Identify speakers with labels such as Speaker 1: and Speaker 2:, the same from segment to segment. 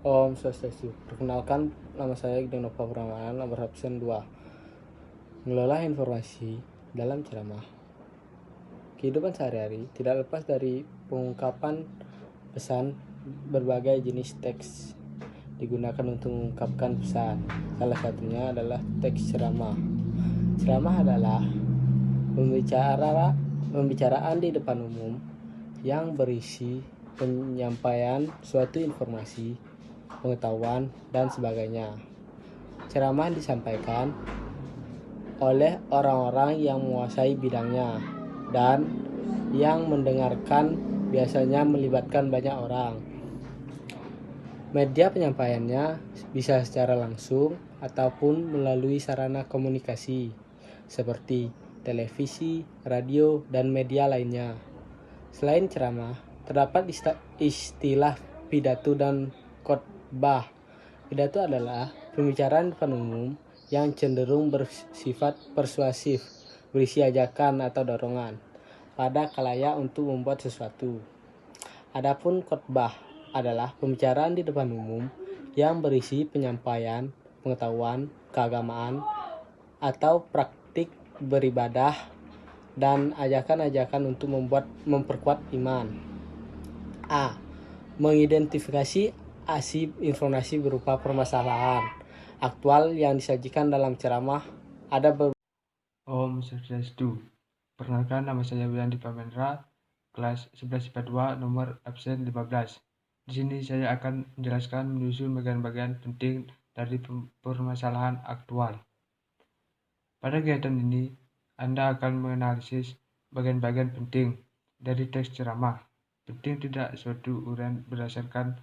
Speaker 1: Om Swastiastu. Perkenalkan, nama saya Igden Nova Pramana, nomor absen 2. Mengelola informasi dalam ceramah. Kehidupan sehari-hari tidak lepas dari pengungkapan pesan. Berbagai jenis teks digunakan untuk mengungkapkan pesan. Salah satunya adalah teks ceramah. Ceramah adalah pembicaraan di depan umum yang berisi penyampaian suatu informasi, pengetahuan, dan sebagainya. Ceramah disampaikan oleh orang-orang yang menguasai bidangnya dan yang mendengarkan biasanya melibatkan banyak orang. Media penyampaiannya bisa secara langsung ataupun melalui sarana komunikasi seperti televisi, radio, dan media lainnya. Selain ceramah, terdapat istilah pidato dan khotbah. Pidato adalah pembicaraan di depan umum yang cenderung bersifat persuasif, berisi ajakan atau dorongan pada khalayak untuk membuat sesuatu. Adapun khotbah adalah pembicaraan di depan umum yang berisi penyampaian pengetahuan, keagamaan, atau praktik beribadah dan ajakan-ajakan untuk memperkuat iman. A. Mengidentifikasi informasi berupa permasalahan aktual yang disajikan dalam ceramah. Ada
Speaker 2: Om Swastiastu. Perkenalkan, nama saya Wilandi Pamendra, kelas 11 IPA 2, nomor absen 15. Di sini saya akan menjelaskan menyusun bagian-bagian penting dari permasalahan aktual. Pada kegiatan ini, Anda akan menganalisis bagian-bagian penting dari teks ceramah. Penting tidak suatu uraian berdasarkan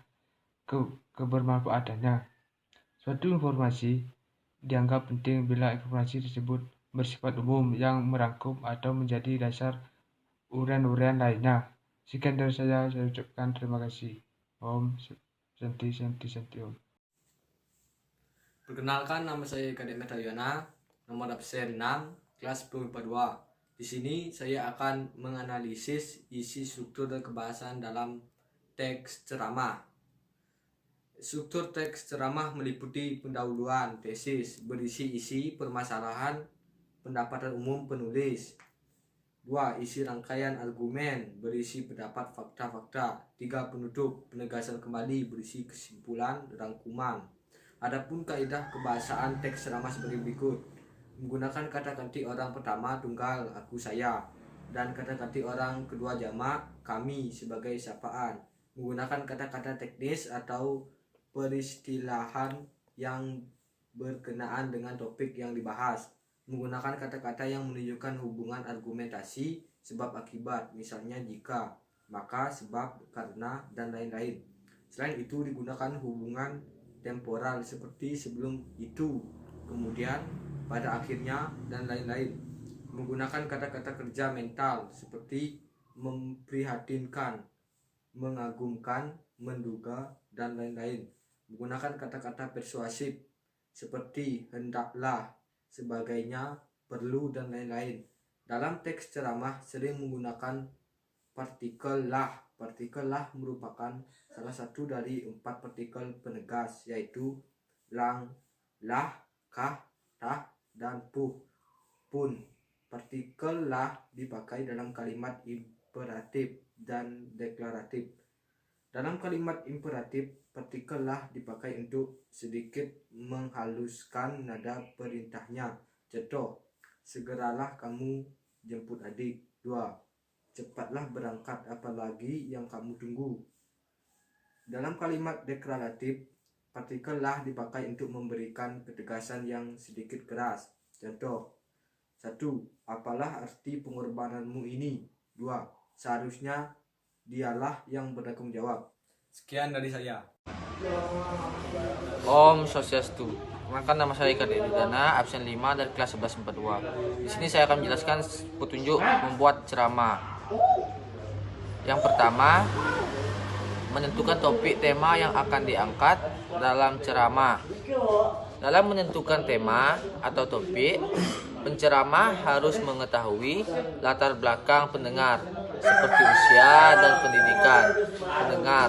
Speaker 2: kebermanfaatannya. Suatu informasi dianggap penting bila informasi tersebut bersifat umum yang merangkum atau menjadi dasar uraian-uraian lainnya. Sekian dari saya ucapkan terima kasih. Om Santi Om.
Speaker 3: Perkenalkan, nama saya Kadek Metayana, nomor absen 6, kelas 10 IPA 2. Di sini saya akan menganalisis isi struktur dan kebahasan dalam teks ceramah. Struktur teks ceramah meliputi pendahuluan, tesis, berisi isi permasalahan, pendapatan umum penulis. 2. Isi rangkaian argumen, berisi pendapat fakta-fakta. 3. Penutup, penegasan kembali, berisi kesimpulan, rangkuman. Adapun kaidah kebahasaan teks ceramah sebagai berikut. Menggunakan kata ganti orang pertama tunggal aku saya, dan kata ganti orang kedua jamak kami sebagai sapaan. Menggunakan kata-kata teknis atau peristilahan yang berkenaan dengan topik yang dibahas. Menggunakan kata-kata yang menunjukkan hubungan argumentasi, sebab akibat, misalnya jika, maka, sebab, karena, dan lain-lain. Selain itu digunakan hubungan temporal seperti sebelum itu, kemudian, pada akhirnya, dan lain-lain. Menggunakan kata-kata kerja mental seperti memprihatinkan, mengagumkan, menduga, dan lain-lain. Menggunakan kata-kata persuasif seperti hendaklah, sebagainya, perlu, dan lain-lain. Dalam teks ceramah sering menggunakan partikel lah. Partikel lah merupakan salah satu dari 4 partikel penegas, yaitu lang, lah, kah, tah, dan puh, pun. Partikel lah dipakai dalam kalimat imperatif dan deklaratif. Dalam kalimat imperatif, partikel lah dipakai untuk sedikit menghaluskan nada perintahnya. Contoh, segeralah kamu jemput adik. 2. Cepatlah berangkat, apalagi yang kamu tunggu. Dalam kalimat deklaratif, partikel lah dipakai untuk memberikan ketegasan yang sedikit keras. Contoh, 1. Apalah arti pengorbananmu ini? 2. Seharusnya dialah yang bertanggung jawab. Sekian dari saya.
Speaker 4: Om Swastiastu. Perkenalkan, nama saya Ika Dana, absen 5 dari kelas 11 IPA 2. Di sini saya akan menjelaskan petunjuk membuat ceramah. Yang pertama, menentukan topik tema yang akan diangkat dalam ceramah. Dalam menentukan tema atau topik, penceramah harus mengetahui latar belakang pendengar seperti usia dan pendidikan pendengar,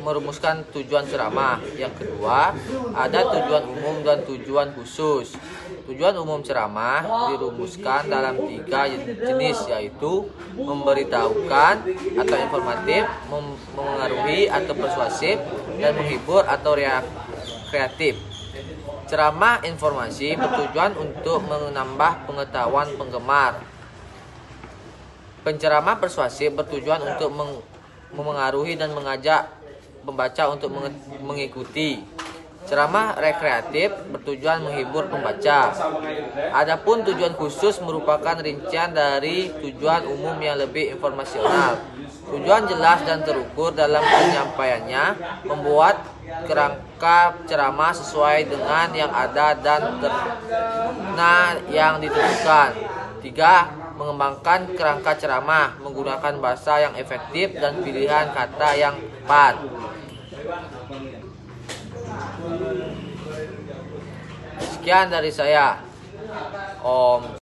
Speaker 4: merumuskan tujuan ceramah. Yang kedua, ada tujuan umum dan tujuan khusus. Tujuan umum ceramah dirumuskan dalam 3 jenis, yaitu memberitahukan atau informatif, memengaruhi atau persuasif, dan menghibur atau kreatif. Ceramah informasi bertujuan untuk menambah pengetahuan penggemar. Penceramah persuasif bertujuan untuk memengaruhi dan mengajak pembaca untuk mengikuti. Ceramah rekreatif bertujuan menghibur pembaca. Adapun tujuan khusus merupakan rincian dari tujuan umum yang lebih informasional. Tujuan jelas dan terukur dalam penyampaiannya, membuat kerangka ceramah sesuai dengan yang ada dan yang ditentukan. 3. Mengembangkan kerangka ceramah, menggunakan bahasa yang efektif dan pilihan kata yang tepat. Sekian dari saya. Om.